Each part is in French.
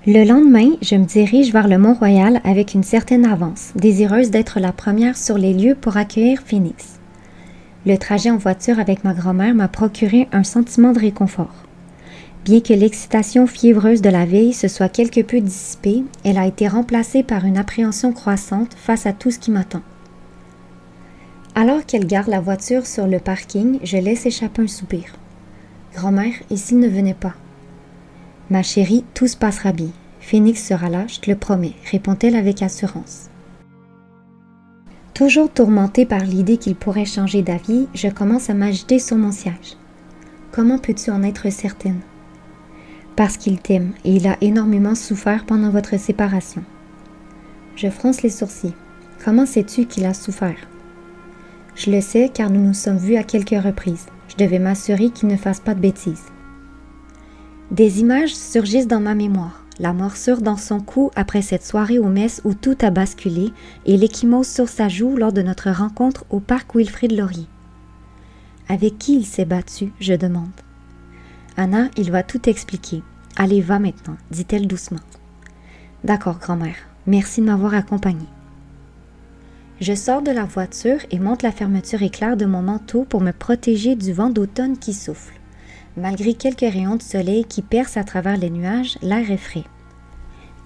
Le lendemain, je me dirige vers le Mont-Royal avec une certaine avance, désireuse d'être la première sur les lieux pour accueillir Phoenix. Le trajet en voiture avec ma grand-mère m'a procuré un sentiment de réconfort. Bien que l'excitation fiévreuse de la veille se soit quelque peu dissipée, elle a été remplacée par une appréhension croissante face à tout ce qui m'attend. Alors qu'elle garde la voiture sur le parking, je laisse échapper un soupir. « Grand-mère, et s'il ne venait pas? » « Ma chérie, tout se passera bien. Phoenix sera là, je te le promets, répond-elle avec assurance. Toujours tourmentée par l'idée qu'il pourrait changer d'avis, je commence à m'agiter sur mon siège. Comment peux-tu en être certaine? Parce qu'il t'aime et il a énormément souffert pendant votre séparation. Je fronce les sourcils. Comment sais-tu qu'il a souffert? Je le sais car nous nous sommes vus à quelques reprises. Je devais m'assurer qu'il ne fasse pas de bêtises. Des images surgissent dans ma mémoire. La morsure dans son cou après cette soirée aux messes où tout a basculé et l'échymose sur sa joue lors de notre rencontre au parc Wilfrid Laurier. Avec qui il s'est battu, je demande. Anna, il va tout expliquer. Allez, va maintenant, dit-elle doucement. D'accord, grand-mère. Merci de m'avoir accompagnée. Je sors de la voiture et monte la fermeture éclair de mon manteau pour me protéger du vent d'automne qui souffle. Malgré quelques rayons de soleil qui percent à travers les nuages, l'air est frais.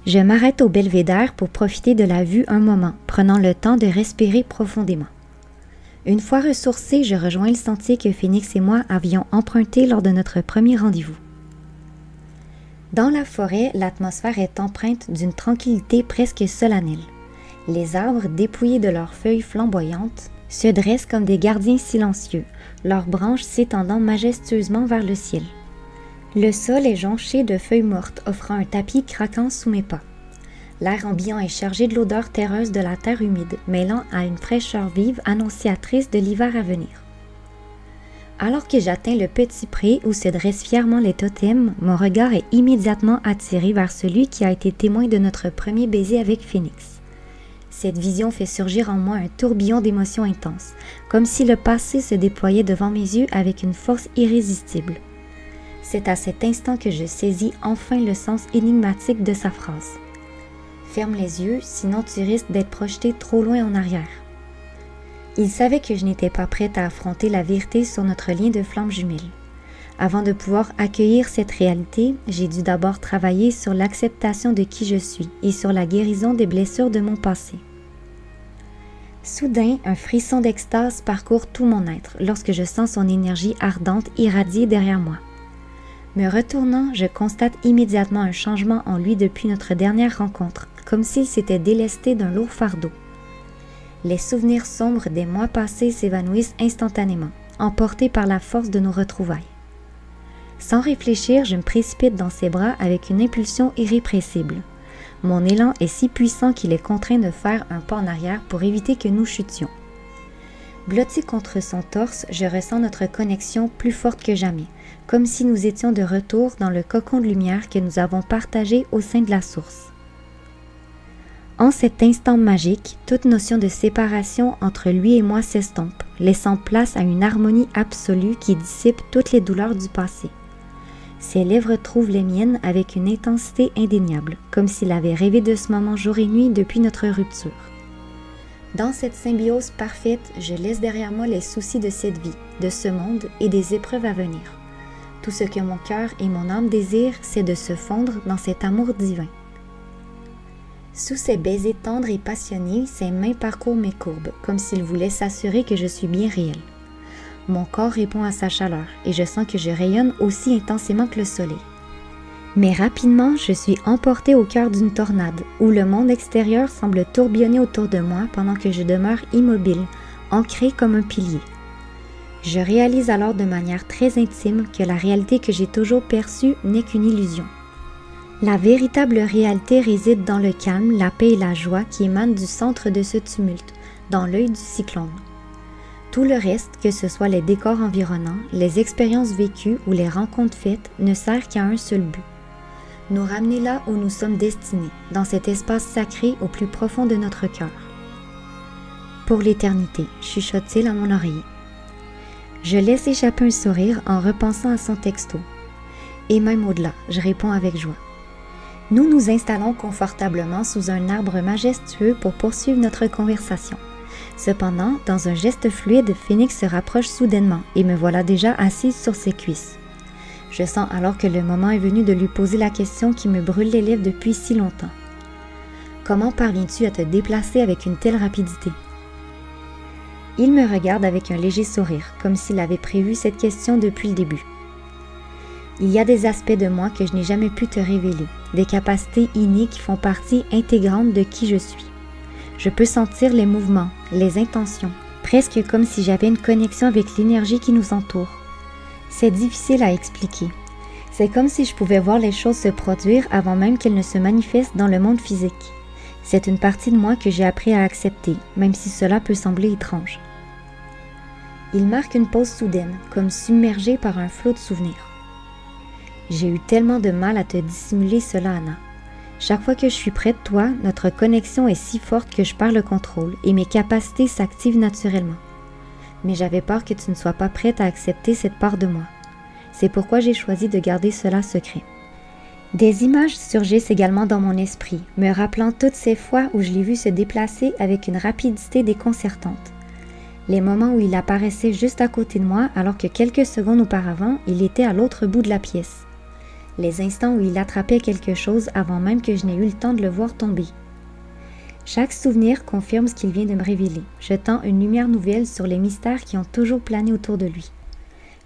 Je m'arrête au belvédère pour profiter de la vue un moment, prenant le temps de respirer profondément. Une fois ressourcée, je rejoins le sentier que Phoenix et moi avions emprunté lors de notre premier rendez-vous. Dans la forêt, l'atmosphère est empreinte d'une tranquillité presque solennelle. Les arbres, dépouillés de leurs feuilles flamboyantes, se dressent comme des gardiens silencieux, leurs branches s'étendant majestueusement vers le ciel. Le sol est jonché de feuilles mortes, offrant un tapis craquant sous mes pas. L'air ambiant est chargé de l'odeur terreuse de la terre humide, mêlant à une fraîcheur vive annonciatrice de l'hiver à venir. Alors que j'atteins le petit pré où se dressent fièrement les totems, mon regard est immédiatement attiré vers celui qui a été témoin de notre premier baiser avec Phoenix. Cette vision fait surgir en moi un tourbillon d'émotions intenses, comme si le passé se déployait devant mes yeux avec une force irrésistible. C'est à cet instant que je saisis enfin le sens énigmatique de sa phrase. Ferme les yeux, sinon tu risques d'être projeté trop loin en arrière. Il savait que je n'étais pas prête à affronter la vérité sur notre lien de flamme jumelle. Avant de pouvoir accueillir cette réalité, j'ai dû d'abord travailler sur l'acceptation de qui je suis et sur la guérison des blessures de mon passé. Soudain, un frisson d'extase parcourt tout mon être lorsque je sens son énergie ardente irradier derrière moi. Me retournant, je constate immédiatement un changement en lui depuis notre dernière rencontre, comme s'il s'était délesté d'un lourd fardeau. Les souvenirs sombres des mois passés s'évanouissent instantanément, emportés par la force de nos retrouvailles. Sans réfléchir, je me précipite dans ses bras avec une impulsion irrépressible. Mon élan est si puissant qu'il est contraint de faire un pas en arrière pour éviter que nous chutions. Blotti contre son torse, je ressens notre connexion plus forte que jamais, comme si nous étions de retour dans le cocon de lumière que nous avons partagé au sein de la source. En cet instant magique, toute notion de séparation entre lui et moi s'estompe, laissant place à une harmonie absolue qui dissipe toutes les douleurs du passé. Ses lèvres trouvent les miennes avec une intensité indéniable, comme s'il avait rêvé de ce moment jour et nuit depuis notre rupture. Dans cette symbiose parfaite, je laisse derrière moi les soucis de cette vie, de ce monde et des épreuves à venir. Tout ce que mon cœur et mon âme désirent, c'est de se fondre dans cet amour divin. Sous ses baisers tendres et passionnés, ses mains parcourent mes courbes, comme s'il voulait s'assurer que je suis bien réelle. Mon corps répond à sa chaleur et je sens que je rayonne aussi intensément que le soleil. Mais rapidement, je suis emportée au cœur d'une tornade, où le monde extérieur semble tourbillonner autour de moi pendant que je demeure immobile, ancrée comme un pilier. Je réalise alors de manière très intime que la réalité que j'ai toujours perçue n'est qu'une illusion. La véritable réalité réside dans le calme, la paix et la joie qui émanent du centre de ce tumulte, dans l'œil du cyclone. Tout le reste, que ce soit les décors environnants, les expériences vécues ou les rencontres faites, ne sert qu'à un seul but. Nous ramener là où nous sommes destinés, dans cet espace sacré au plus profond de notre cœur. Pour l'éternité, chuchote-t-il à mon oreiller. Je laisse échapper un sourire en repensant à son texto. Et même au-delà, je réponds avec joie. Nous nous installons confortablement sous un arbre majestueux pour poursuivre notre conversation. Cependant, dans un geste fluide, Phoenix se rapproche soudainement et me voilà déjà assise sur ses cuisses. Je sens alors que le moment est venu de lui poser la question qui me brûle les lèvres depuis si longtemps. Comment parviens-tu à te déplacer avec une telle rapidité? Il me regarde avec un léger sourire, comme s'il avait prévu cette question depuis le début. Il y a des aspects de moi que je n'ai jamais pu te révéler, des capacités innées qui font partie intégrante de qui je suis. Je peux sentir les mouvements, les intentions, presque comme si j'avais une connexion avec l'énergie qui nous entoure. C'est difficile à expliquer. C'est comme si je pouvais voir les choses se produire avant même qu'elles ne se manifestent dans le monde physique. C'est une partie de moi que j'ai appris à accepter, même si cela peut sembler étrange. Il marque une pause soudaine, comme submergé par un flot de souvenirs. J'ai eu tellement de mal à te dissimuler cela, Anna. Chaque fois que je suis près de toi, notre connexion est si forte que je perds le contrôle et mes capacités s'activent naturellement. Mais j'avais peur que tu ne sois pas prête à accepter cette part de moi. C'est pourquoi j'ai choisi de garder cela secret. Des images surgissent également dans mon esprit, me rappelant toutes ces fois où je l'ai vu se déplacer avec une rapidité déconcertante. Les moments où il apparaissait juste à côté de moi alors que quelques secondes auparavant, il était à l'autre bout de la pièce. Les instants où il attrapait quelque chose avant même que je n'ai eu le temps de le voir tomber. Chaque souvenir confirme ce qu'il vient de me révéler, jetant une lumière nouvelle sur les mystères qui ont toujours plané autour de lui.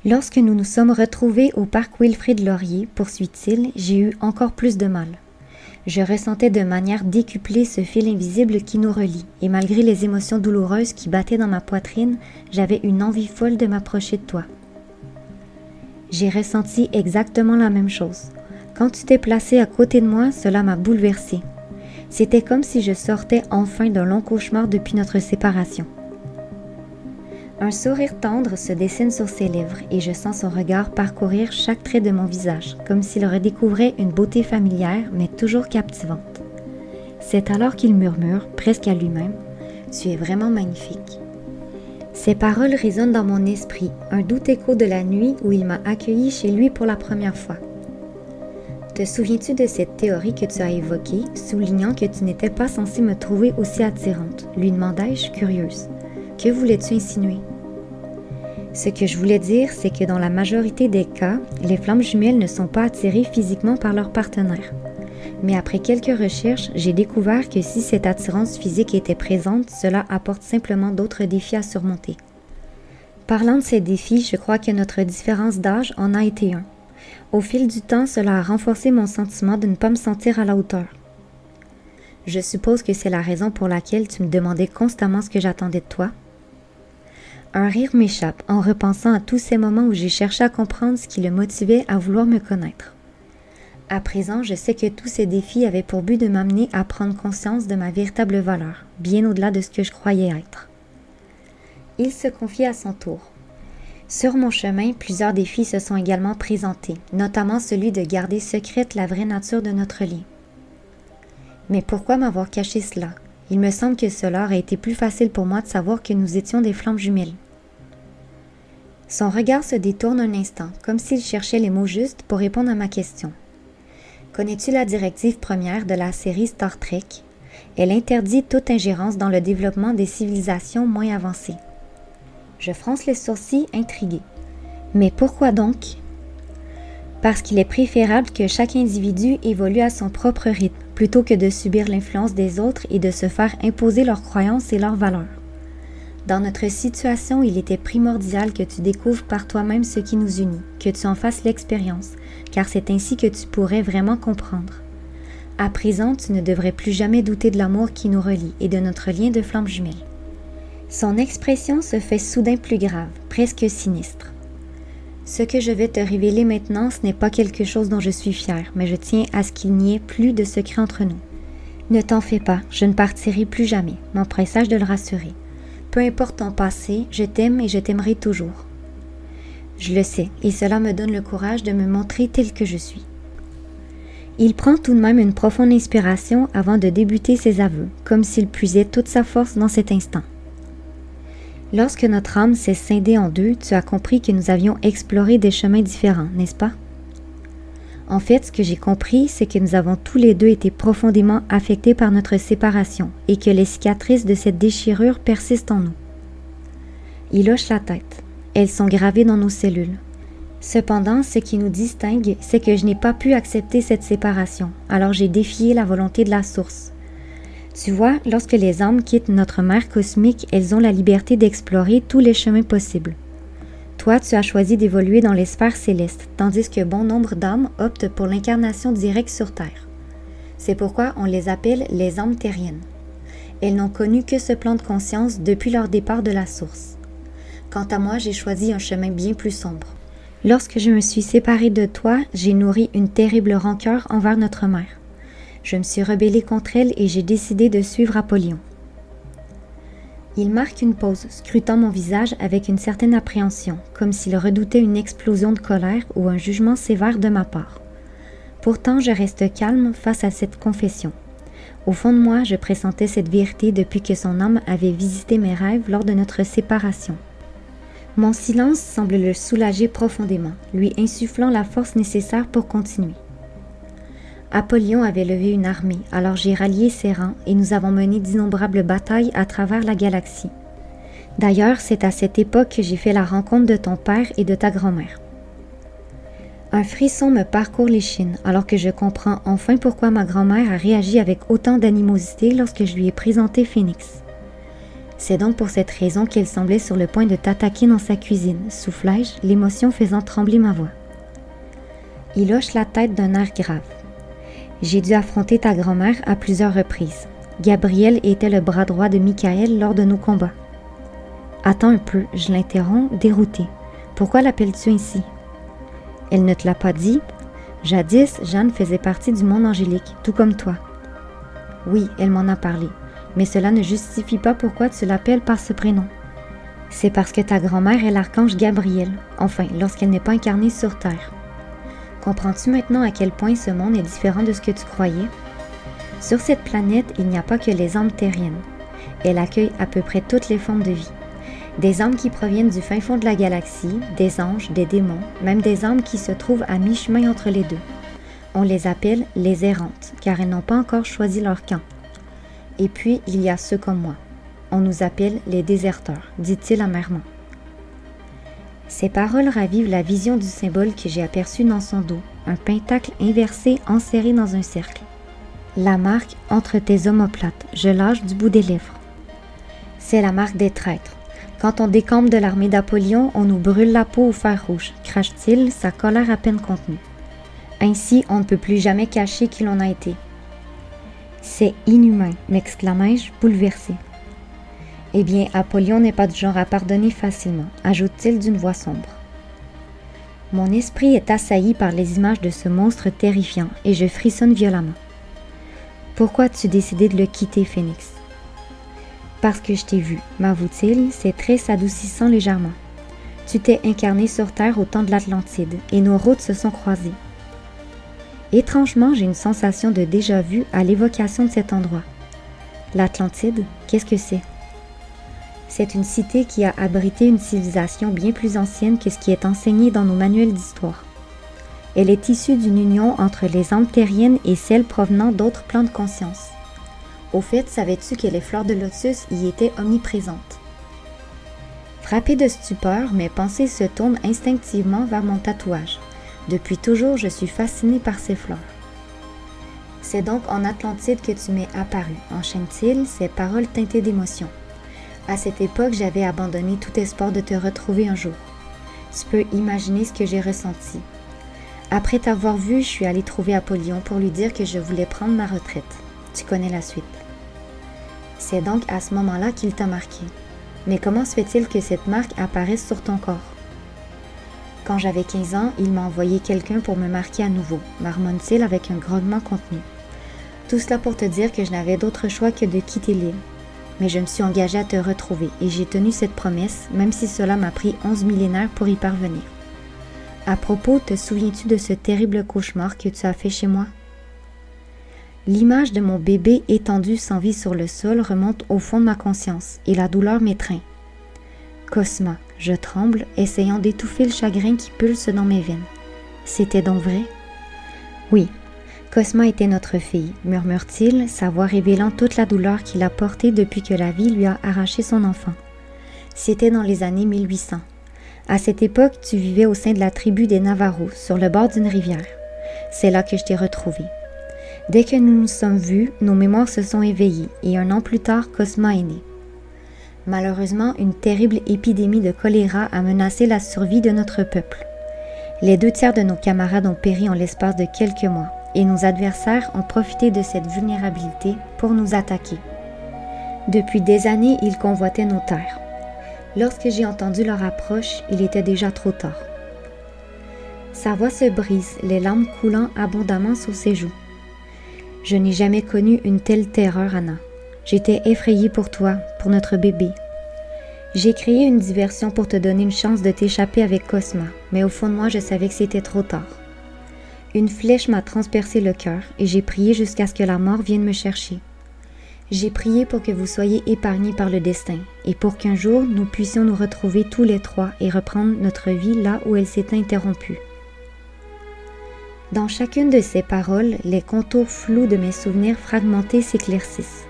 Lorsque nous nous sommes retrouvés au parc Wilfrid Laurier, poursuit-il, j'ai eu encore plus de mal. Je ressentais de manière décuplée ce fil invisible qui nous relie, et malgré les émotions douloureuses qui battaient dans ma poitrine, j'avais une envie folle de m'approcher de toi. J'ai ressenti exactement la même chose. Quand tu t'es placé à côté de moi, cela m'a bouleversée. C'était comme si je sortais enfin d'un long cauchemar depuis notre séparation. Un sourire tendre se dessine sur ses lèvres et je sens son regard parcourir chaque trait de mon visage, comme s'il redécouvrait une beauté familière mais toujours captivante. C'est alors qu'il murmure, presque à lui-même, « Tu es vraiment magnifique ». Ces paroles résonnent dans mon esprit, un doux écho de la nuit où il m'a accueilli chez lui pour la première fois. Te souviens-tu de cette théorie que tu as évoquée, soulignant que tu n'étais pas censée me trouver aussi attirante, lui demandai-je, curieuse. Que voulais-tu insinuer? Ce que je voulais dire, c'est que dans la majorité des cas, les flammes jumelles ne sont pas attirées physiquement par leur partenaire. Mais après quelques recherches, j'ai découvert que si cette attirance physique était présente, cela apporte simplement d'autres défis à surmonter. Parlant de ces défis, je crois que notre différence d'âge en a été un. Au fil du temps, cela a renforcé mon sentiment de ne pas me sentir à la hauteur. Je suppose que c'est la raison pour laquelle tu me demandais constamment ce que j'attendais de toi. Un rire m'échappe en repensant à tous ces moments où j'ai cherché à comprendre ce qui le motivait à vouloir me connaître. À présent, je sais que tous ces défis avaient pour but de m'amener à prendre conscience de ma véritable valeur, bien au-delà de ce que je croyais être. Il se confie à son tour. Sur mon chemin, plusieurs défis se sont également présentés, notamment celui de garder secrète la vraie nature de notre lien. Mais pourquoi m'avoir caché cela? Il me semble que cela aurait été plus facile pour moi de savoir que nous étions des flammes jumelles. Son regard se détourne un instant, comme s'il cherchait les mots justes pour répondre à ma question. Connais-tu la directive première de la série Star Trek? Elle interdit toute ingérence dans le développement des civilisations moins avancées. Je fronce les sourcils, intriguée. Mais pourquoi donc? Parce qu'il est préférable que chaque individu évolue à son propre rythme, plutôt que de subir l'influence des autres et de se faire imposer leurs croyances et leurs valeurs. Dans notre situation, il était primordial que tu découvres par toi-même ce qui nous unit, que tu en fasses l'expérience, car c'est ainsi que tu pourrais vraiment comprendre. À présent, tu ne devrais plus jamais douter de l'amour qui nous relie et de notre lien de flammes jumelles. Son expression se fait soudain plus grave, presque sinistre. Ce que je vais te révéler maintenant, ce n'est pas quelque chose dont je suis fière, mais je tiens à ce qu'il n'y ait plus de secret entre nous. Ne t'en fais pas, je ne partirai plus jamais, m'empressai-je de le rassurer. Peu importe ton passé, je t'aime et je t'aimerai toujours. Je le sais, et cela me donne le courage de me montrer tel que je suis. Il prend tout de même une profonde inspiration avant de débuter ses aveux, comme s'il puisait toute sa force dans cet instant. Lorsque notre âme s'est scindée en deux, tu as compris que nous avions exploré des chemins différents, n'est-ce pas? En fait, ce que j'ai compris, c'est que nous avons tous les deux été profondément affectés par notre séparation et que les cicatrices de cette déchirure persistent en nous. Il hoche la tête. Elles sont gravées dans nos cellules. Cependant, ce qui nous distingue, c'est que je n'ai pas pu accepter cette séparation, alors j'ai défié la volonté de la source. Tu vois, lorsque les âmes quittent notre mère cosmique, elles ont la liberté d'explorer tous les chemins possibles. Toi, tu as choisi d'évoluer dans les sphères célestes, tandis que bon nombre d'âmes optent pour l'incarnation directe sur Terre. C'est pourquoi on les appelle les âmes terriennes. Elles n'ont connu que ce plan de conscience depuis leur départ de la source. Quant à moi, j'ai choisi un chemin bien plus sombre. Lorsque je me suis séparée de toi, j'ai nourri une terrible rancœur envers notre mère. Je me suis rebellée contre elle et j'ai décidé de suivre Apollyon. Il marque une pause, scrutant mon visage avec une certaine appréhension, comme s'il redoutait une explosion de colère ou un jugement sévère de ma part. Pourtant, je reste calme face à cette confession. Au fond de moi, je pressentais cette vérité depuis que son âme avait visité mes rêves lors de notre séparation. Mon silence semble le soulager profondément, lui insufflant la force nécessaire pour continuer. Apollyon avait levé une armée, alors j'ai rallié ses rangs et nous avons mené d'innombrables batailles à travers la galaxie. D'ailleurs, c'est à cette époque que j'ai fait la rencontre de ton père et de ta grand-mère. Un frisson me parcourt l'échine alors que je comprends enfin pourquoi ma grand-mère a réagi avec autant d'animosité lorsque je lui ai présenté Phénix. C'est donc pour cette raison qu'elle semblait sur le point de t'attaquer dans sa cuisine, soufflai-je, l'émotion faisant trembler ma voix. Il hoche la tête d'un air grave. J'ai dû affronter ta grand-mère à plusieurs reprises. Gabriel était le bras droit de Michael lors de nos combats. Attends un peu, je l'interromps, déroutée. Pourquoi l'appelles-tu ainsi? Elle ne te l'a pas dit? Jadis, Jeanne faisait partie du monde angélique, tout comme toi. Oui, elle m'en a parlé, mais cela ne justifie pas pourquoi tu l'appelles par ce prénom. C'est parce que ta grand-mère est l'archange Gabriel, enfin, lorsqu'elle n'est pas incarnée sur Terre. Comprends-tu maintenant à quel point ce monde est différent de ce que tu croyais? Sur cette planète, il n'y a pas que les âmes terriennes. Elle accueille à peu près toutes les formes de vie. Des âmes qui proviennent du fin fond de la galaxie, des anges, des démons, même des âmes qui se trouvent à mi-chemin entre les deux. On les appelle les errantes, car elles n'ont pas encore choisi leur camp. Et puis, il y a ceux comme moi. On nous appelle les déserteurs, dit-il amèrement. Ces paroles ravivent la vision du symbole que j'ai aperçu dans son dos, un pentacle inversé enserré dans un cercle. La marque entre tes omoplates, je lâche du bout des lèvres. C'est la marque des traîtres. Quand on décampe de l'armée d'Apollyon, on nous brûle la peau au fer rouge, crache-t-il, sa colère à peine contenue. Ainsi, on ne peut plus jamais cacher qui l'on a été. C'est inhumain, m'exclamai-je, bouleversé. Eh bien, Apollyon n'est pas du genre à pardonner facilement, ajoute-t-il d'une voix sombre. Mon esprit est assailli par les images de ce monstre terrifiant et je frissonne violemment. Pourquoi as-tu décidé de le quitter, Phénix? Parce que je t'ai vu, m'avoue-t-il, ses traits s'adoucissant légèrement. Tu t'es incarné sur Terre au temps de l'Atlantide et nos routes se sont croisées. Étrangement, j'ai une sensation de déjà-vu à l'évocation de cet endroit. L'Atlantide, qu'est-ce que c'est? C'est une cité qui a abrité une civilisation bien plus ancienne que ce qui est enseigné dans nos manuels d'histoire. Elle est issue d'une union entre les âmes terriennes et celles provenant d'autres plans de conscience. Au fait, savais-tu que les fleurs de lotus y étaient omniprésentes? Frappé de stupeur, mes pensées se tournent instinctivement vers mon tatouage. Depuis toujours, je suis fascinée par ces fleurs. C'est donc en Atlantide que tu m'es apparu, enchaîne-t-il, ses paroles teintées d'émotion. À cette époque, j'avais abandonné tout espoir de te retrouver un jour. Tu peux imaginer ce que j'ai ressenti. Après t'avoir vu, je suis allée trouver Apollyon pour lui dire que je voulais prendre ma retraite. Tu connais la suite. C'est donc à ce moment-là qu'il t'a marqué. Mais comment se fait-il que cette marque apparaisse sur ton corps? Quand j'avais 15 ans, il m'a envoyé quelqu'un pour me marquer à nouveau, marmonne-t-il avec un grognement contenu. Tout cela pour te dire que je n'avais d'autre choix que de quitter l'île. Mais je me suis engagée à te retrouver et j'ai tenu cette promesse, même si cela m'a pris 11 millénaires pour y parvenir. À propos, te souviens-tu de ce terrible cauchemar que tu as fait chez moi? L'image de mon bébé étendu sans vie sur le sol remonte au fond de ma conscience et la douleur m'étreint. Cosma, je tremble, essayant d'étouffer le chagrin qui pulse dans mes veines. C'était donc vrai? Oui, Cosma était notre fille, murmure-t-il, sa voix révélant toute la douleur qu'il a portée depuis que la vie lui a arraché son enfant. C'était dans les années 1800. À cette époque, tu vivais au sein de la tribu des Navarros, sur le bord d'une rivière. C'est là que je t'ai retrouvée. Dès que nous nous sommes vus, nos mémoires se sont éveillées et 1 an plus tard, Cosma est né. Malheureusement, une terrible épidémie de choléra a menacé la survie de notre peuple. Les 2 tiers de nos camarades ont péri en l'espace de quelques mois et nos adversaires ont profité de cette vulnérabilité pour nous attaquer. Depuis des années, ils convoitaient nos terres. Lorsque j'ai entendu leur approche, il était déjà trop tard. Sa voix se brise, les larmes coulant abondamment sur ses joues. Je n'ai jamais connu une telle terreur, Anna. J'étais effrayée pour toi, pour notre bébé. J'ai créé une diversion pour te donner une chance de t'échapper avec Cosma, mais au fond de moi, je savais que c'était trop tard. Une flèche m'a transpercé le cœur et j'ai prié jusqu'à ce que la mort vienne me chercher. J'ai prié pour que vous soyez épargnés par le destin et pour qu'un jour nous puissions nous retrouver tous les 3 et reprendre notre vie là où elle s'est interrompue. Dans chacune de ces paroles, les contours flous de mes souvenirs fragmentés s'éclaircissent.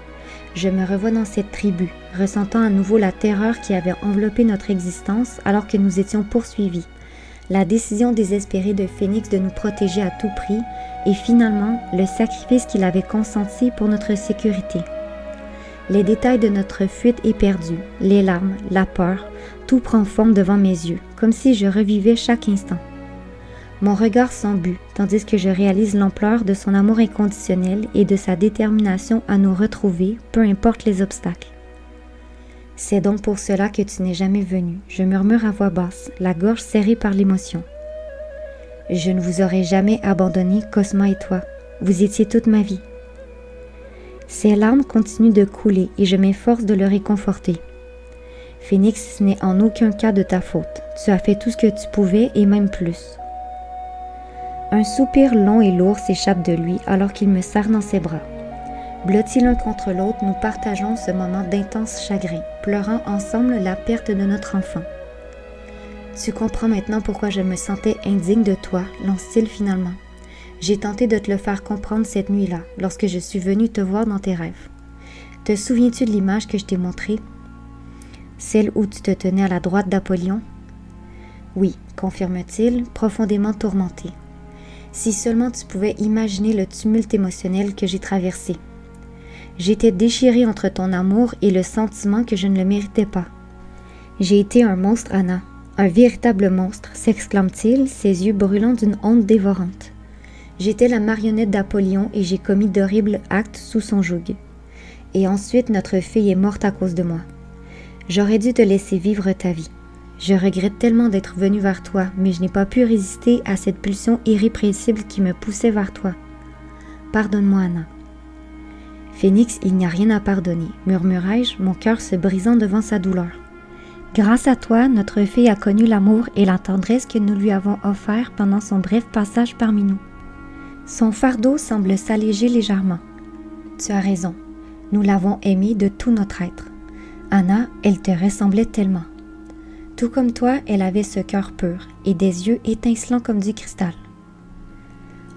Je me revois dans cette tribu, ressentant à nouveau la terreur qui avait enveloppé notre existence alors que nous étions poursuivis, la décision désespérée de Phénix de nous protéger à tout prix et finalement le sacrifice qu'il avait consenti pour notre sécurité. Les détails de notre fuite éperdue, les larmes, la peur, tout prend forme devant mes yeux, comme si je revivais chaque instant. Mon regard sans but, tandis que je réalise l'ampleur de son amour inconditionnel et de sa détermination à nous retrouver, peu importe les obstacles. C'est donc pour cela que tu n'es jamais venu, je murmure à voix basse, la gorge serrée par l'émotion. Je ne vous aurais jamais abandonné, Cosma et toi. Vous étiez toute ma vie. Ses larmes continuent de couler et je m'efforce de le réconforter. Phénix, ce n'est en aucun cas de ta faute. Tu as fait tout ce que tu pouvais et même plus. Un soupir long et lourd s'échappe de lui alors qu'il me serre dans ses bras. Blottis l'un contre l'autre, nous partageons ce moment d'intense chagrin, pleurant ensemble la perte de notre enfant. Tu comprends maintenant pourquoi je me sentais indigne de toi, lance-t-il finalement. J'ai tenté de te le faire comprendre cette nuit-là, lorsque je suis venue te voir dans tes rêves. Te souviens-tu de l'image que je t'ai montrée? Celle où tu te tenais à la droite d'Apollyon? Oui, confirme-t-il, profondément tourmenté. Si seulement tu pouvais imaginer le tumulte émotionnel que j'ai traversé. J'étais déchirée entre ton amour et le sentiment que je ne le méritais pas. J'ai été un monstre, Anna, un véritable monstre, s'exclame-t-il, ses yeux brûlant d'une honte dévorante. J'étais la marionnette d'Apollyon et j'ai commis d'horribles actes sous son joug. Et ensuite, notre fille est morte à cause de moi. J'aurais dû te laisser vivre ta vie. Je regrette tellement d'être venue vers toi, mais je n'ai pas pu résister à cette pulsion irrépressible qui me poussait vers toi. Pardonne-moi, Anna. Phénix, il n'y a rien à pardonner, murmurai-je, mon cœur se brisant devant sa douleur. Grâce à toi, notre fille a connu l'amour et la tendresse que nous lui avons offert pendant son bref passage parmi nous. Son fardeau semble s'alléger légèrement. Tu as raison, nous l'avons aimée de tout notre être. Anna, elle te ressemblait tellement. Tout comme toi, elle avait ce cœur pur et des yeux étincelants comme du cristal.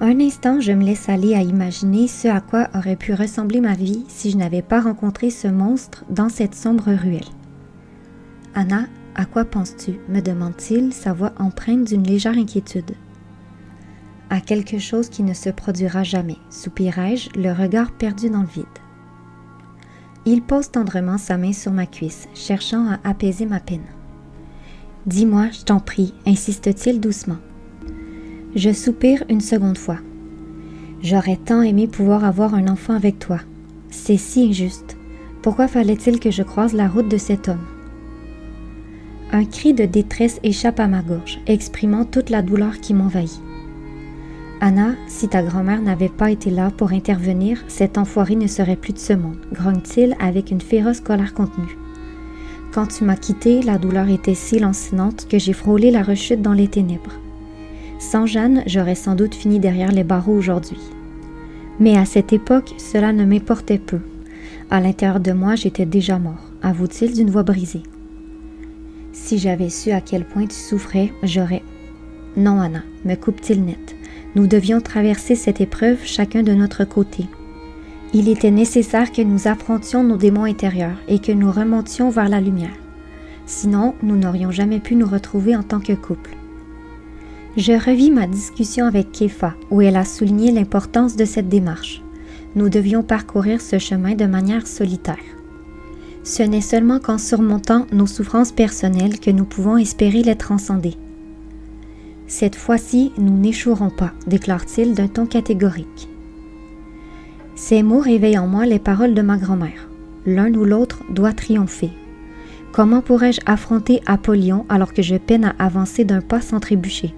Un instant, je me laisse aller à imaginer ce à quoi aurait pu ressembler ma vie si je n'avais pas rencontré ce monstre dans cette sombre ruelle. Anna, à quoi penses-tu? Me demande-t-il, sa voix empreinte d'une légère inquiétude. À quelque chose qui ne se produira jamais, soupirai-je, le regard perdu dans le vide. Il pose tendrement sa main sur ma cuisse, cherchant à apaiser ma peine. « Dis-moi, je t'en prie, insiste-t-il doucement. Je soupire une seconde fois. J'aurais tant aimé pouvoir avoir un enfant avec toi. C'est si injuste. Pourquoi fallait-il que je croise la route de cet homme? » Un cri de détresse échappe à ma gorge, exprimant toute la douleur qui m'envahit. Anna, si ta grand-mère n'avait pas été là pour intervenir, cet enfoiré ne serait plus de ce monde, grogne-t-il avec une féroce colère contenue. Quand tu m'as quitté, la douleur était si lancinante que j'ai frôlé la rechute dans les ténèbres. Sans Jeanne, j'aurais sans doute fini derrière les barreaux aujourd'hui. Mais à cette époque, cela ne m'importait peu. À l'intérieur de moi, j'étais déjà mort, avoue-t-il d'une voix brisée. Si j'avais su à quel point tu souffrais, j'aurais... Non, Anna, me coupe-t-il net. Nous devions traverser cette épreuve chacun de notre côté. Il était nécessaire que nous affrontions nos démons intérieurs et que nous remontions vers la lumière. Sinon, nous n'aurions jamais pu nous retrouver en tant que couple. Je revis ma discussion avec Kefa, où elle a souligné l'importance de cette démarche. Nous devions parcourir ce chemin de manière solitaire. Ce n'est seulement qu'en surmontant nos souffrances personnelles que nous pouvons espérer les transcender. Cette fois-ci, nous n'échouerons pas, déclare-t-il d'un ton catégorique. Ces mots réveillent en moi les paroles de ma grand-mère. L'un ou l'autre doit triompher. Comment pourrais-je affronter Apollyon alors que je peine à avancer d'un pas sans trébucher?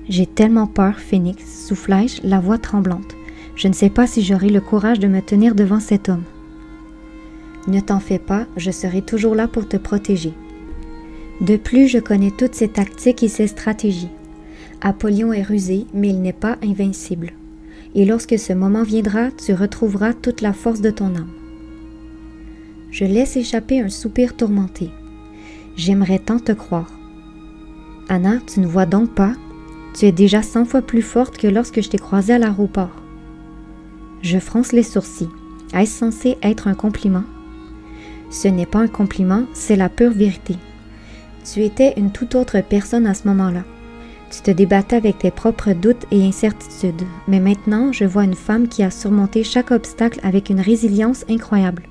J'ai tellement peur, Phénix, soufflai-je, la voix tremblante. Je ne sais pas si j'aurai le courage de me tenir devant cet homme. Ne t'en fais pas, je serai toujours là pour te protéger. De plus, je connais toutes ses tactiques et ses stratégies. Apollyon est rusé, mais il n'est pas invincible. Et lorsque ce moment viendra, tu retrouveras toute la force de ton âme. Je laisse échapper un soupir tourmenté. J'aimerais tant te croire. Anna, tu ne vois donc pas? Tu es déjà 100 fois plus forte que lorsque je t'ai croisée à l'aéroport. Je fronce les sourcils. Est-ce censé être un compliment? Ce n'est pas un compliment, c'est la pure vérité. Tu étais une toute autre personne à ce moment-là. Tu te débattais avec tes propres doutes et incertitudes, mais maintenant, je vois une femme qui a surmonté chaque obstacle avec une résilience incroyable.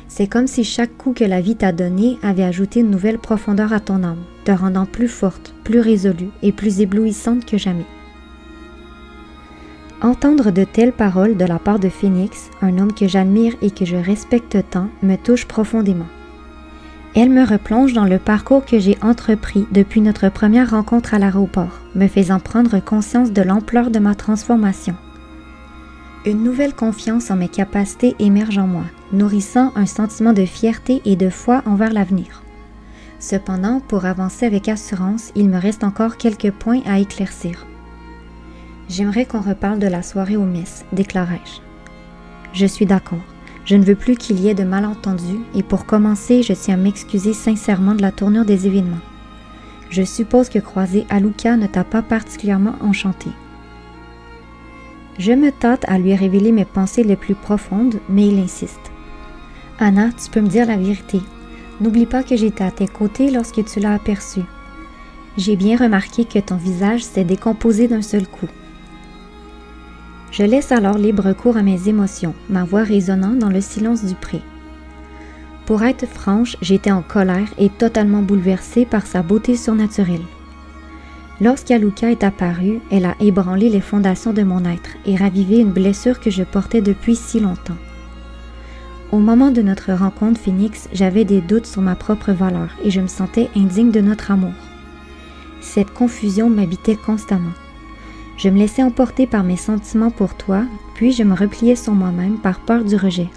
C'est comme si chaque coup que la vie t'a donné avait ajouté une nouvelle profondeur à ton âme, te rendant plus forte, plus résolue et plus éblouissante que jamais. Entendre de telles paroles de la part de Phénix, un homme que j'admire et que je respecte tant, me touche profondément. Elle me replonge dans le parcours que j'ai entrepris depuis notre première rencontre à l'aéroport, me faisant prendre conscience de l'ampleur de ma transformation. Une nouvelle confiance en mes capacités émerge en moi, nourrissant un sentiment de fierté et de foi envers l'avenir. Cependant, pour avancer avec assurance, il me reste encore quelques points à éclaircir. J'aimerais qu'on reparle de la soirée aux messes, déclarai-je. Je suis d'accord. Je ne veux plus qu'il y ait de malentendus et pour commencer, je tiens à m'excuser sincèrement de la tournure des événements. Je suppose que croiser Aluka ne t'a pas particulièrement enchanté. Je me tâte à lui révéler mes pensées les plus profondes, mais il insiste. Anna, tu peux me dire la vérité. N'oublie pas que j'étais à tes côtés lorsque tu l'as aperçu. J'ai bien remarqué que ton visage s'est décomposé d'un seul coup. Je laisse alors libre cours à mes émotions, ma voix résonnant dans le silence du pré. Pour être franche, j'étais en colère et totalement bouleversée par sa beauté surnaturelle. Lorsqu'Aluka est apparue, elle a ébranlé les fondations de mon être et ravivé une blessure que je portais depuis si longtemps. Au moment de notre rencontre, Phénix, j'avais des doutes sur ma propre valeur et je me sentais indigne de notre amour. Cette confusion m'habitait constamment. Je me laissais emporter par mes sentiments pour toi, puis je me repliais sur moi-même par peur du rejet.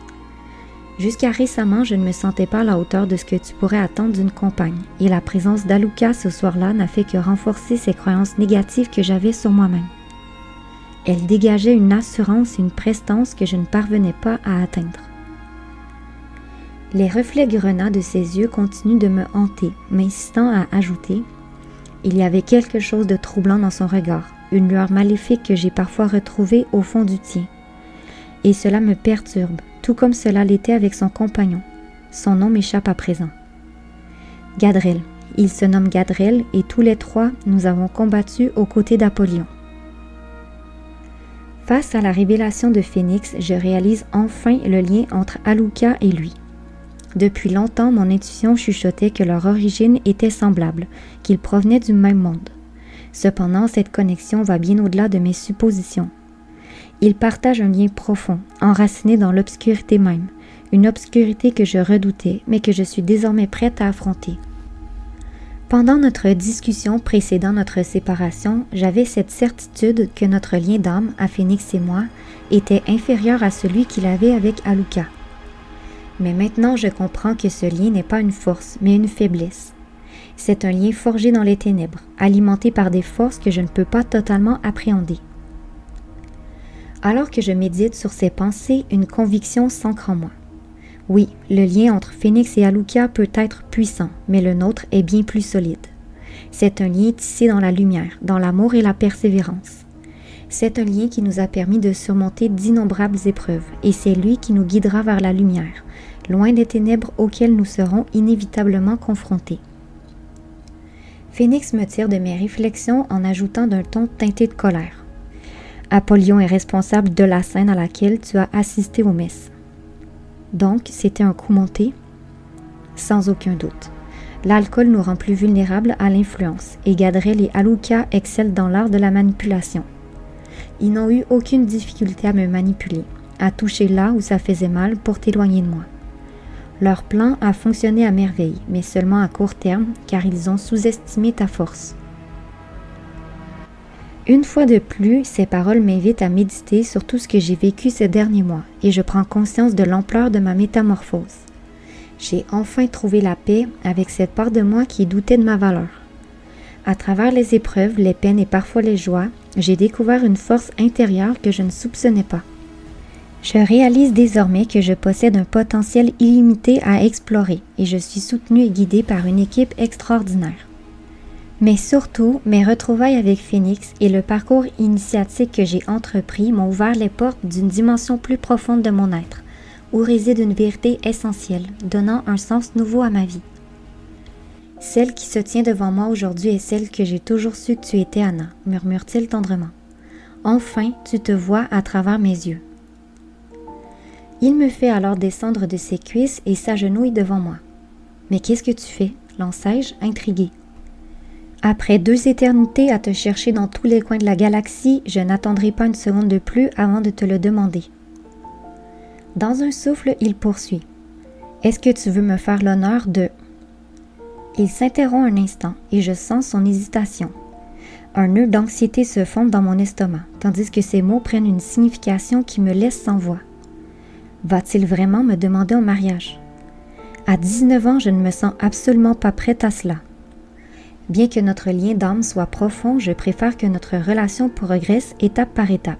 Jusqu'à récemment, je ne me sentais pas à la hauteur de ce que tu pourrais attendre d'une compagne, et la présence d'Aluka ce soir-là n'a fait que renforcer ces croyances négatives que j'avais sur moi-même. Elle dégageait une assurance et une prestance que je ne parvenais pas à atteindre. Les reflets grenats de ses yeux continuent de me hanter, m'incitant à ajouter « Il y avait quelque chose de troublant dans son regard, une lueur maléfique que j'ai parfois retrouvée au fond du tien. Et cela me perturbe, tout comme cela l'était avec son compagnon. Son nom m'échappe à présent. Gadrel. Il se nomme Gadrel et tous les trois, nous avons combattu aux côtés d'Apollyon. » Face à la révélation de Phénix, je réalise enfin le lien entre Aluka et lui. Depuis longtemps, mon intuition chuchotait que leur origine était semblable, qu'ils provenaient du même monde. Cependant, cette connexion va bien au-delà de mes suppositions. Ils partagent un lien profond, enraciné dans l'obscurité même, une obscurité que je redoutais, mais que je suis désormais prête à affronter. Pendant notre discussion précédant notre séparation, j'avais cette certitude que notre lien d'âme, à Phénix et moi, était inférieur à celui qu'il avait avec Aluka. Mais maintenant, je comprends que ce lien n'est pas une force, mais une faiblesse. C'est un lien forgé dans les ténèbres, alimenté par des forces que je ne peux pas totalement appréhender. Alors que je médite sur ces pensées, une conviction s'ancre en moi. Oui, le lien entre Phénix et Aluka peut être puissant, mais le nôtre est bien plus solide. C'est un lien tissé dans la lumière, dans l'amour et la persévérance. C'est un lien qui nous a permis de surmonter d'innombrables épreuves, et c'est lui qui nous guidera vers la lumière, loin des ténèbres auxquelles nous serons inévitablement confrontés. Phénix me tire de mes réflexions en ajoutant d'un ton teinté de colère. Apollyon est responsable de la scène à laquelle tu as assisté aux messes. Donc, c'était un coup monté? Sans aucun doute. L'alcool nous rend plus vulnérables à l'influence, et Gadrel et Alouka excellent dans l'art de la manipulation. Ils n'ont eu aucune difficulté à me manipuler, à toucher là où ça faisait mal pour t'éloigner de moi. Leur plan a fonctionné à merveille, mais seulement à court terme, car ils ont sous-estimé ta force. Une fois de plus, ces paroles m'invitent à méditer sur tout ce que j'ai vécu ces derniers mois, et je prends conscience de l'ampleur de ma métamorphose. J'ai enfin trouvé la paix avec cette part de moi qui doutait de ma valeur. À travers les épreuves, les peines et parfois les joies, j'ai découvert une force intérieure que je ne soupçonnais pas. Je réalise désormais que je possède un potentiel illimité à explorer et je suis soutenue et guidée par une équipe extraordinaire. Mais surtout, mes retrouvailles avec Phénix et le parcours initiatique que j'ai entrepris m'ont ouvert les portes d'une dimension plus profonde de mon être, où réside une vérité essentielle, donnant un sens nouveau à ma vie. Celle qui se tient devant moi aujourd'hui est celle que j'ai toujours su que tu étais, Anna, murmure-t-il tendrement. Enfin, tu te vois à travers mes yeux. Il me fait alors descendre de ses cuisses et s'agenouille devant moi. « Mais qu'est-ce que tu fais » lançai-je, intriguée. Après 2 éternités à te chercher dans tous les coins de la galaxie, je n'attendrai pas une seconde de plus avant de te le demander. Dans un souffle, il poursuit. « Est-ce que tu veux me faire l'honneur de… » Il s'interrompt un instant et je sens son hésitation. Un nœud d'anxiété se fonde dans mon estomac, tandis que ces mots prennent une signification qui me laisse sans voix. Va-t-il vraiment me demander en mariage? À 19 ans, je ne me sens absolument pas prête à cela. Bien que notre lien d'âme soit profond, je préfère que notre relation progresse étape par étape.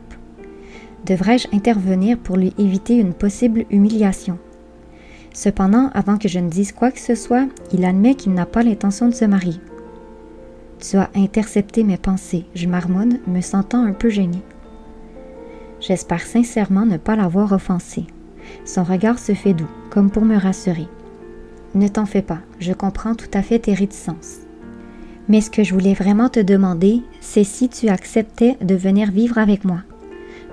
Devrais-je intervenir pour lui éviter une possible humiliation? Cependant, avant que je ne dise quoi que ce soit, il admet qu'il n'a pas l'intention de se marier. Tu as intercepté mes pensées, je marmonne, me sentant un peu gênée. J'espère sincèrement ne pas l'avoir offensé. Son regard se fait doux, comme pour me rassurer. Ne t'en fais pas, je comprends tout à fait tes réticences. Mais ce que je voulais vraiment te demander, c'est si tu acceptais de venir vivre avec moi.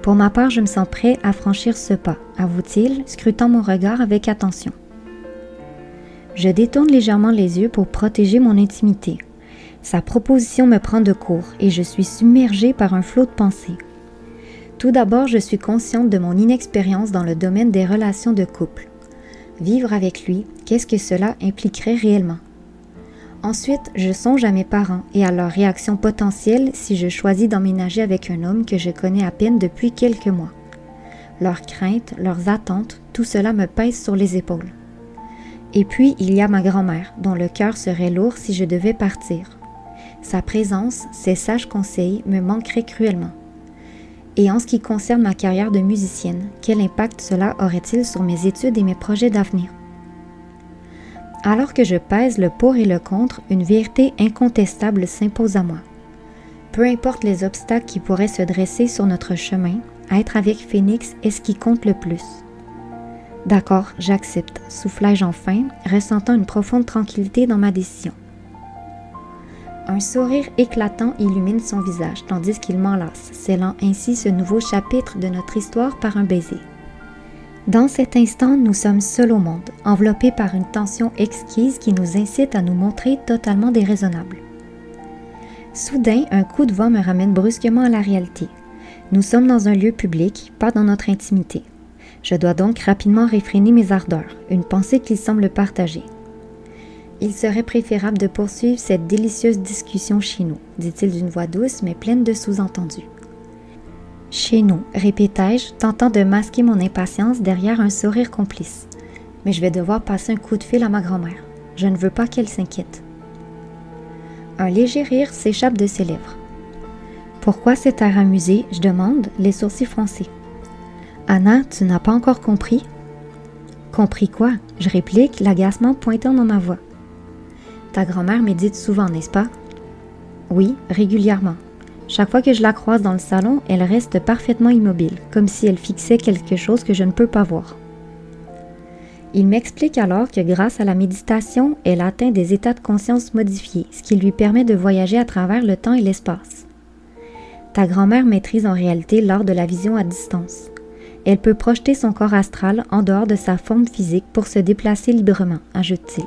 Pour ma part, je me sens prêt à franchir ce pas, avoue-t-il, scrutant mon regard avec attention. Je détourne légèrement les yeux pour protéger mon intimité. Sa proposition me prend de court et je suis submergée par un flot de pensées. Tout d'abord, je suis consciente de mon inexpérience dans le domaine des relations de couple. Vivre avec lui, qu'est-ce que cela impliquerait réellement? Ensuite, je songe à mes parents et à leur réaction potentielle si je choisis d'emménager avec un homme que je connais à peine depuis quelques mois. Leurs craintes, leurs attentes, tout cela me pèse sur les épaules. Et puis, il y a ma grand-mère, dont le cœur serait lourd si je devais partir. Sa présence, ses sages conseils me manqueraient cruellement. Et en ce qui concerne ma carrière de musicienne, quel impact cela aurait-il sur mes études et mes projets d'avenir? Alors que je pèse le pour et le contre, une vérité incontestable s'impose à moi. Peu importe les obstacles qui pourraient se dresser sur notre chemin, être avec Phénix est ce qui compte le plus. D'accord, j'accepte, soufflai-je enfin, ressentant une profonde tranquillité dans ma décision. Un sourire éclatant illumine son visage, tandis qu'il m'enlace, scellant ainsi ce nouveau chapitre de notre histoire par un baiser. Dans cet instant, nous sommes seuls au monde, enveloppés par une tension exquise qui nous incite à nous montrer totalement déraisonnables. Soudain, un coup de vent me ramène brusquement à la réalité. Nous sommes dans un lieu public, pas dans notre intimité. Je dois donc rapidement réfréner mes ardeurs, une pensée qu'il semble partager. Il serait préférable de poursuivre cette délicieuse discussion chez nous, dit-il d'une voix douce mais pleine de sous-entendus. Chez nous, répétai-je, tentant de masquer mon impatience derrière un sourire complice. Mais je vais devoir passer un coup de fil à ma grand-mère. Je ne veux pas qu'elle s'inquiète. Un léger rire s'échappe de ses lèvres. Pourquoi cet air amusé, je demande, les sourcils froncés. Anna, tu n'as pas encore compris? Compris quoi? Je réplique, l'agacement pointant dans ma voix. Ta grand-mère médite souvent, n'est-ce pas? Oui, régulièrement. Chaque fois que je la croise dans le salon, elle reste parfaitement immobile, comme si elle fixait quelque chose que je ne peux pas voir. Il m'explique alors que grâce à la méditation, elle atteint des états de conscience modifiés, ce qui lui permet de voyager à travers le temps et l'espace. Ta grand-mère maîtrise en réalité l'art de la vision à distance. Elle peut projeter son corps astral en dehors de sa forme physique pour se déplacer librement, ajoute-t-il.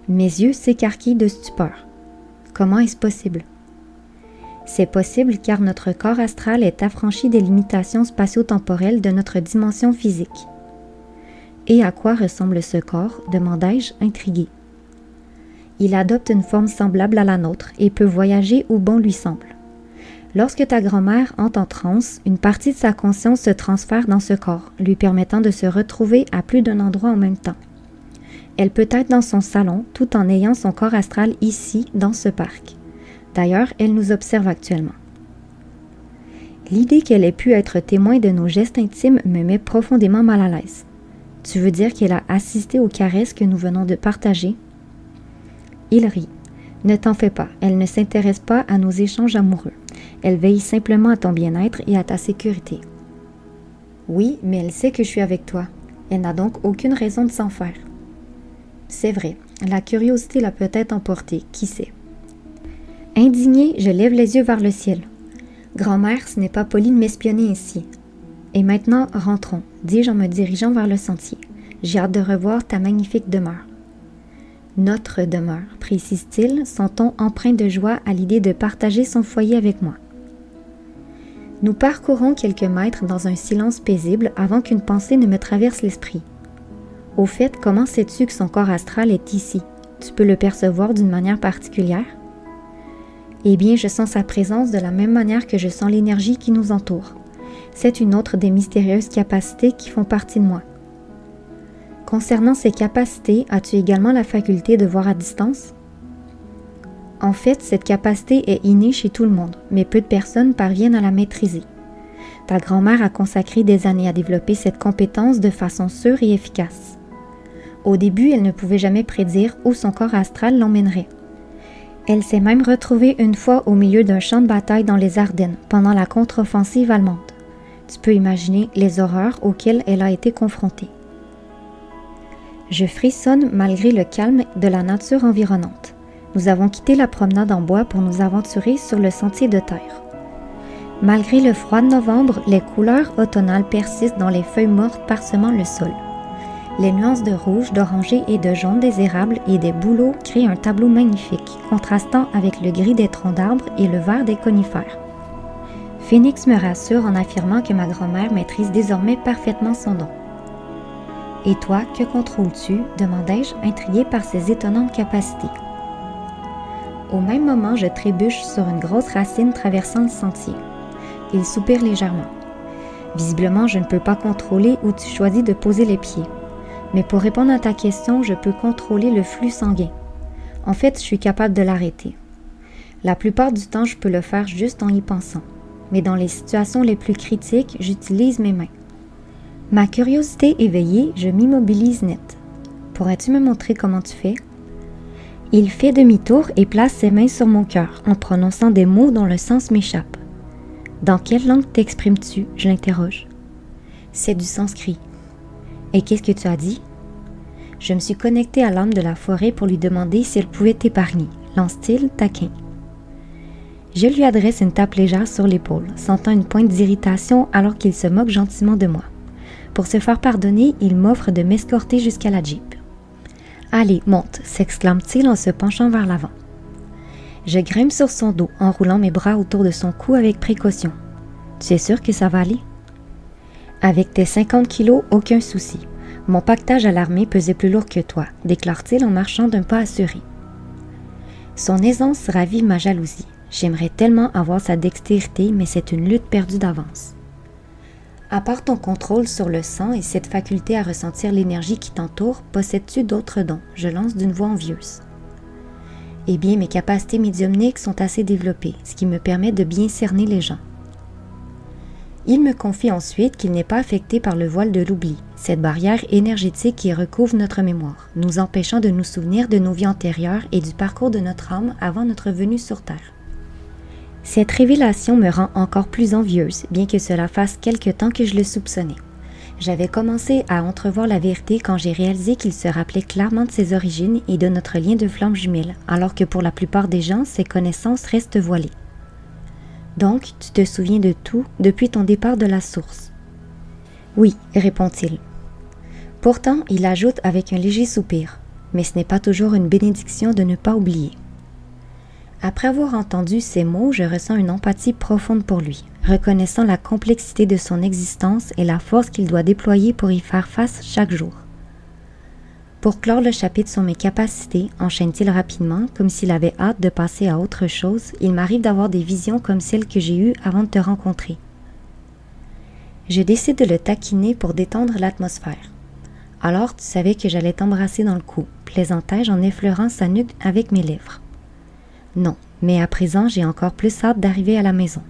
Mes yeux s'écarquillent de stupeur. Comment est-ce possible? C'est possible car notre corps astral est affranchi des limitations spatio-temporelles de notre dimension physique. Et à quoi ressemble ce corps? Demandai-je, intriguée. Il adopte une forme semblable à la nôtre et peut voyager où bon lui semble. Lorsque ta grand-mère entre en transe, une partie de sa conscience se transfère dans ce corps, lui permettant de se retrouver à plus d'un endroit en même temps. Elle peut être dans son salon tout en ayant son corps astral ici, dans ce parc. D'ailleurs, elle nous observe actuellement. L'idée qu'elle ait pu être témoin de nos gestes intimes me met profondément mal à l'aise. Tu veux dire qu'elle a assisté aux caresses que nous venons de partager? Il rit. Ne t'en fais pas, elle ne s'intéresse pas à nos échanges amoureux. Elle veille simplement à ton bien-être et à ta sécurité. Oui, mais elle sait que je suis avec toi. Elle n'a donc aucune raison de s'en faire. C'est vrai, la curiosité l'a peut-être emportée, qui sait. Indignée, je lève les yeux vers le ciel. Grand-mère, ce n'est pas poli de m'espionner ainsi. Et maintenant, rentrons, dis-je en me dirigeant vers le sentier. J'ai hâte de revoir ta magnifique demeure. Notre demeure, précise-t-il, son ton empreint de joie à l'idée de partager son foyer avec moi. Nous parcourons quelques mètres dans un silence paisible avant qu'une pensée ne me traverse l'esprit. Au fait, comment sais-tu que son corps astral est ici? Tu peux le percevoir d'une manière particulière? Eh bien, je sens sa présence de la même manière que je sens l'énergie qui nous entoure. C'est une autre des mystérieuses capacités qui font partie de moi. Concernant ces capacités, as-tu également la faculté de voir à distance? En fait, cette capacité est innée chez tout le monde, mais peu de personnes parviennent à la maîtriser. Ta grand-mère a consacré des années à développer cette compétence de façon sûre et efficace. Au début, elle ne pouvait jamais prédire où son corps astral l'emmènerait. Elle s'est même retrouvée une fois au milieu d'un champ de bataille dans les Ardennes, pendant la contre-offensive allemande. Tu peux imaginer les horreurs auxquelles elle a été confrontée. Je frissonne malgré le calme de la nature environnante. Nous avons quitté la promenade en bois pour nous aventurer sur le sentier de terre. Malgré le froid de novembre, les couleurs automnales persistent dans les feuilles mortes parsemant le sol. Les nuances de rouge, d'orangé et de jaune des érables et des bouleaux créent un tableau magnifique, contrastant avec le gris des troncs d'arbres et le vert des conifères. Phoenix me rassure en affirmant que ma grand-mère maîtrise désormais parfaitement son don. « Et toi, que contrôles-tu » demandai-je, intriguée par ses étonnantes capacités. Au même moment, je trébuche sur une grosse racine traversant le sentier. Il soupire légèrement. Visiblement, je ne peux pas contrôler où tu choisis de poser les pieds. Mais pour répondre à ta question, je peux contrôler le flux sanguin. En fait, je suis capable de l'arrêter. La plupart du temps, je peux le faire juste en y pensant. Mais dans les situations les plus critiques, j'utilise mes mains. Ma curiosité éveillée, je m'immobilise net. Pourrais-tu me montrer comment tu fais? Il fait demi-tour et place ses mains sur mon cœur en prononçant des mots dont le sens m'échappe. Dans quelle langue t'exprimes-tu? Je l'interroge. C'est du sanskrit. Et qu'est-ce que tu as dit? Je me suis connectée à l'âme de la forêt pour lui demander si elle pouvait t'épargner, lance-t-il taquin. Je lui adresse une tape légère sur l'épaule, sentant une pointe d'irritation alors qu'il se moque gentiment de moi. Pour se faire pardonner, il m'offre de m'escorter jusqu'à la Jeep. « Allez, monte !» s'exclame-t-il en se penchant vers l'avant. Je grimpe sur son dos en roulant mes bras autour de son cou avec précaution. « Tu es sûr que ça va aller? » Avec tes 50 kilos, aucun souci. Mon pactage à l'armée pesait plus lourd que toi, déclare-t-il en marchant d'un pas assuré. Son aisance ravive ma jalousie. J'aimerais tellement avoir sa dextérité, mais c'est une lutte perdue d'avance. À part ton contrôle sur le sang et cette faculté à ressentir l'énergie qui t'entoure, possèdes-tu d'autres dons? Je lance d'une voix envieuse. Eh bien, mes capacités médiumniques sont assez développées, ce qui me permet de bien cerner les gens. Il me confie ensuite qu'il n'est pas affecté par le voile de l'oubli, cette barrière énergétique qui recouvre notre mémoire, nous empêchant de nous souvenir de nos vies antérieures et du parcours de notre âme avant notre venue sur Terre. Cette révélation me rend encore plus envieuse, bien que cela fasse quelque temps que je le soupçonnais. J'avais commencé à entrevoir la vérité quand j'ai réalisé qu'il se rappelait clairement de ses origines et de notre lien de flamme jumelle, alors que pour la plupart des gens, ces connaissances restent voilées. Donc, tu te souviens de tout depuis ton départ de la source? Oui, répond-il. Pourtant, il ajoute avec un léger soupir, mais ce n'est pas toujours une bénédiction de ne pas oublier. Après avoir entendu ces mots, je ressens une empathie profonde pour lui, reconnaissant la complexité de son existence et la force qu'il doit déployer pour y faire face chaque jour. Pour clore le chapitre sur mes capacités, enchaîne-t-il rapidement, comme s'il avait hâte de passer à autre chose, il m'arrive d'avoir des visions comme celles que j'ai eues avant de te rencontrer. Je décide de le taquiner pour détendre l'atmosphère. Alors tu savais que j'allais t'embrasser dans le cou, plaisantai-je en effleurant sa nuque avec mes lèvres. Non, mais à présent j'ai encore plus hâte d'arriver à la maison.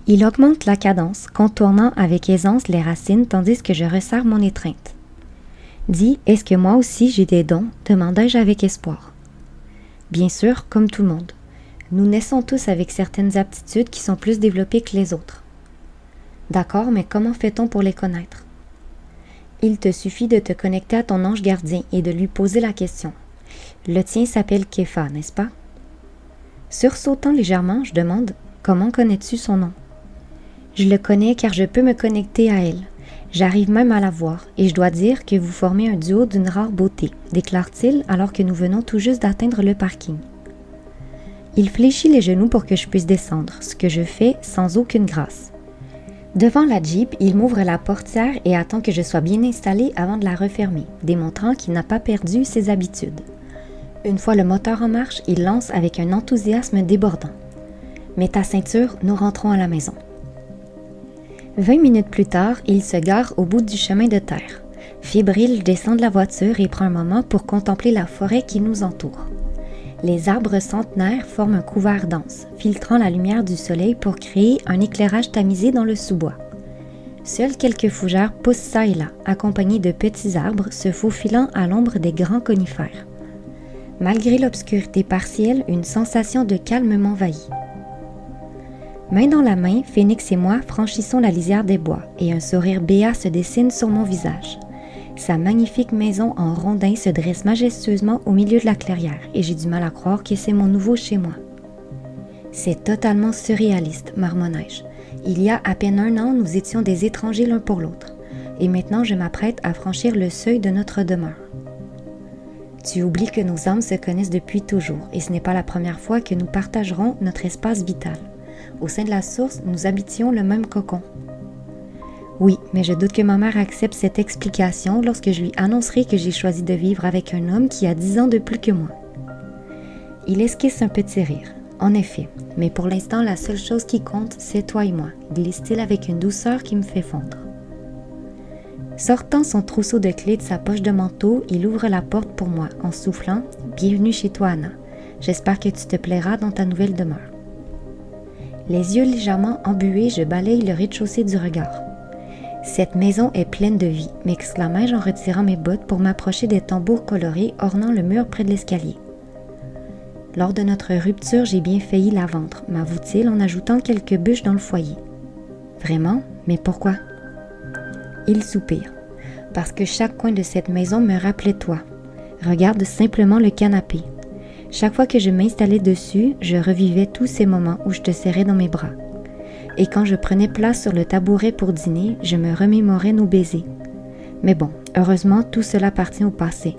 Il augmente la cadence, contournant avec aisance les racines tandis que je resserre mon étreinte. Dis, est-ce que moi aussi j'ai des dons? Demandai-je avec espoir. Bien sûr, comme tout le monde. Nous naissons tous avec certaines aptitudes qui sont plus développées que les autres. D'accord, mais comment fait-on pour les connaître? Il te suffit de te connecter à ton ange gardien et de lui poser la question. Le tien s'appelle Kefa, n'est-ce pas? Sursautant légèrement, je demande « Comment connais-tu son nom ?» Je le connais car je peux me connecter à elle. J'arrive même à la voir et je dois dire que vous formez un duo d'une rare beauté, déclare-t-il alors que nous venons tout juste d'atteindre le parking. Il fléchit les genoux pour que je puisse descendre, ce que je fais sans aucune grâce. Devant la Jeep, il m'ouvre la portière et attend que je sois bien installée avant de la refermer, démontrant qu'il n'a pas perdu ses habitudes. Une fois le moteur en marche, il lance avec un enthousiasme débordant. « Mets ta ceinture, nous rentrons à la maison. » 20 minutes plus tard, il se gare au bout du chemin de terre. Fébrile, je descends de la voiture et prends un moment pour contempler la forêt qui nous entoure. Les arbres centenaires forment un couvert dense, filtrant la lumière du soleil pour créer un éclairage tamisé dans le sous-bois. Seules quelques fougères poussent çà et là, accompagnées de petits arbres se faufilant à l'ombre des grands conifères. Malgré l'obscurité partielle, une sensation de calme m'envahit. Main dans la main, Phoenix et moi franchissons la lisière des bois et un sourire béat se dessine sur mon visage. Sa magnifique maison en rondins se dresse majestueusement au milieu de la clairière et j'ai du mal à croire que c'est mon nouveau chez moi. C'est totalement surréaliste, marmonnai-je. Il y a à peine un an, nous étions des étrangers l'un pour l'autre et maintenant je m'apprête à franchir le seuil de notre demeure. Tu oublies que nos âmes se connaissent depuis toujours et ce n'est pas la première fois que nous partagerons notre espace vital. Au sein de la source, nous habitions le même cocon. Oui, mais je doute que ma mère accepte cette explication lorsque je lui annoncerai que j'ai choisi de vivre avec un homme qui a 10 ans de plus que moi. Il esquisse un petit rire. En effet, mais pour l'instant, la seule chose qui compte, c'est toi et moi, glisse-t-il avec une douceur qui me fait fondre. Sortant son trousseau de clés de sa poche de manteau, il ouvre la porte pour moi en soufflant « Bienvenue chez toi, Anna. J'espère que tu te plairas dans ta nouvelle demeure. » Les yeux légèrement embués, je balaye le rez-de-chaussée du regard. « Cette maison est pleine de vie », m'exclamai-je en retirant mes bottes pour m'approcher des tambours colorés ornant le mur près de l'escalier. Lors de notre rupture, j'ai bien failli la vendre, m'avoue-t-il en ajoutant quelques bûches dans le foyer. « Vraiment? Mais pourquoi? » Il soupire. « Parce que chaque coin de cette maison me rappelait toi. Regarde simplement le canapé. Chaque fois que je m'installais dessus, je revivais tous ces moments où je te serrais dans mes bras. Et quand je prenais place sur le tabouret pour dîner, je me remémorais nos baisers. Mais bon, heureusement, tout cela appartient au passé.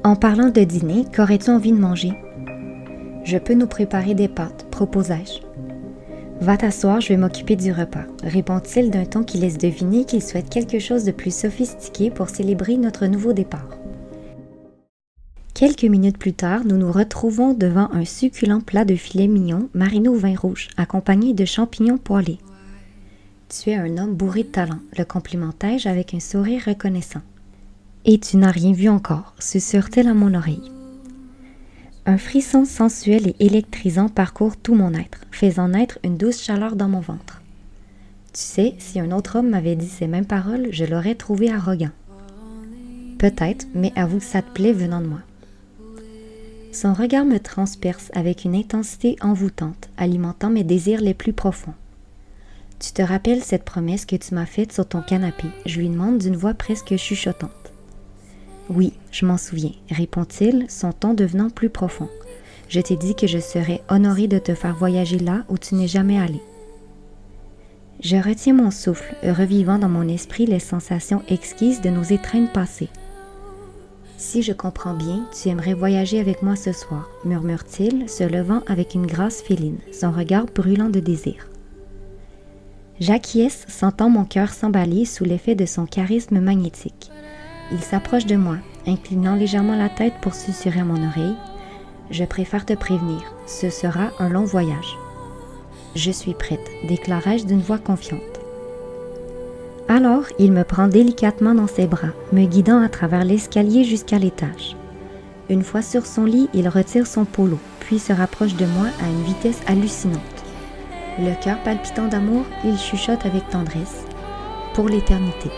En parlant de dîner, qu'aurais-tu envie de manger? Je peux nous préparer des pâtes, proposai-je. Va t'asseoir, je vais m'occuper du repas, répond-il d'un ton qui laisse deviner qu'il souhaite quelque chose de plus sophistiqué pour célébrer notre nouveau départ. Quelques minutes plus tard, nous nous retrouvons devant un succulent plat de filet mignon mariné au vin rouge, accompagné de champignons poêlés. « Tu es un homme bourré de talent », le complimentai-je avec un sourire reconnaissant. « Et tu n'as rien vu encore », susurre-t-il à mon oreille. Un frisson sensuel et électrisant parcourt tout mon être, faisant naître une douce chaleur dans mon ventre. Tu sais, si un autre homme m'avait dit ces mêmes paroles, je l'aurais trouvé arrogant. Peut-être, mais avoue que ça te plaît venant de moi. Son regard me transperce avec une intensité envoûtante, alimentant mes désirs les plus profonds. « Tu te rappelles cette promesse que tu m'as faite sur ton canapé ?» Je lui demande d'une voix presque chuchotante. « Oui, je m'en souviens », répond-il, son ton devenant plus profond. « Je t'ai dit que je serais honorée de te faire voyager là où tu n'es jamais allé. » Je retiens mon souffle, revivant dans mon esprit les sensations exquises de nos étreintes passées. « Si je comprends bien, tu aimerais voyager avec moi ce soir, » murmure-t-il, se levant avec une grâce féline, son regard brûlant de désir. J'acquiesce, sentant mon cœur s'emballer sous l'effet de son charisme magnétique. Il s'approche de moi, inclinant légèrement la tête pour susurrer à mon oreille. « Je préfère te prévenir, ce sera un long voyage. »« Je suis prête, » déclarai-je d'une voix confiante. Alors, il me prend délicatement dans ses bras, me guidant à travers l'escalier jusqu'à l'étage. Une fois sur son lit, il retire son polo, puis se rapproche de moi à une vitesse hallucinante. Le cœur palpitant d'amour, il chuchote avec tendresse. « Pour l'éternité. »